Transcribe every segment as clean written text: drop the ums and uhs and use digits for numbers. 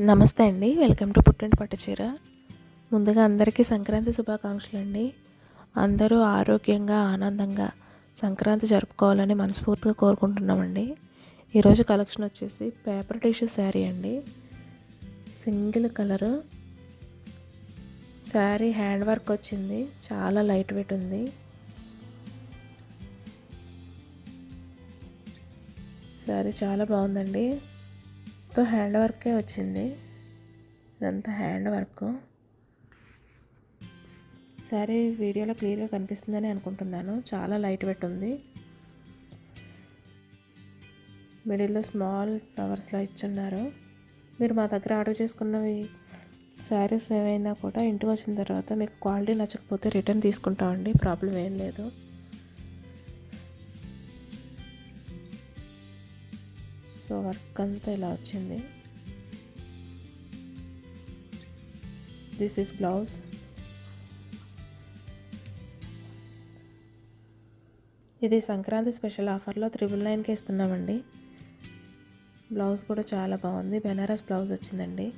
నమస్తే అండి. Welcome to పుట్టింటి పట్టుచీర. ముందుగా అందరికీ సంక్రాంతి శుభాకాంక్షలు అండి. అందరూ ఆరోగ్యంగా ఆనందంగా సంక్రాంతి జరుపుకోవాలని మనస్ఫూర్తిగా కోరుకుంటున్నామండి. ఈరోజు కలెక్షన్ వచ్చేసి పేపర్ టిష్యూ శారీ అండి. Single colour sari hand work వచ్చింది. చాలా లైట్ వెయిట్ ఉంది. శారీ చాలా బాగుందండి. హ్యాండ్ వర్కే వచ్చింది. ఇదంతా హ్యాండ్ వర్క్. శారీ వీడియోలో క్లియర్గా కనిపిస్తుందని అనుకుంటున్నాను. చాలా లైట్ వెయిట్ ఉంది. మిడిల్లో స్మాల్ ఫ్లవర్స్లో ఇచ్చున్నారు. మీరు మా దగ్గర ఆర్డర్ చేసుకున్నవి శారీస్ ఏవైనా కూడా ఇంటికి వచ్చిన తర్వాత మీకు క్వాలిటీ నచ్చకపోతే రిటర్న్ తీసుకుంటామండి. ప్రాబ్లం ఏం లేదు. సో వర్క్ అంతా ఇలా వచ్చింది. This is blouse. ఇది సంక్రాంతి స్పెషల్ ఆఫర్లో 999కి ఇస్తున్నామండి. బ్లౌజ్ కూడా చాలా బాగుంది. బెనారస్ బ్లౌజ్ వచ్చిందండి.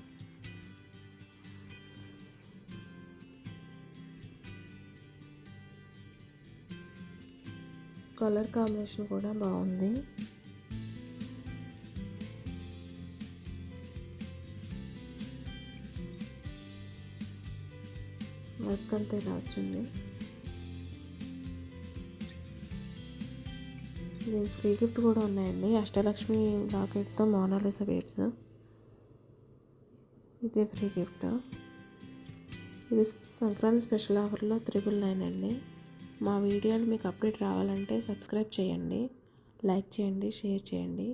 కలర్ కాంబినేషన్ కూడా బాగుంది. వర్క్ అంతా ఇలా వచ్చింది. దీనికి ఫ్రీ గిఫ్ట్ కూడా ఉన్నాయండి. అష్టలక్ష్మి లాకెట్తో మోనాలిసా బీడ్స్. ఇదే ఫ్రీ గిఫ్ట్. ఇది సంక్రాంతి స్పెషల్ ఆఫర్లో 999 అండి. మా వీడియోలు మీకు అప్డేట్ రావాలంటే సబ్స్క్రైబ్ చేయండి, లైక్ చేయండి, షేర్ చేయండి.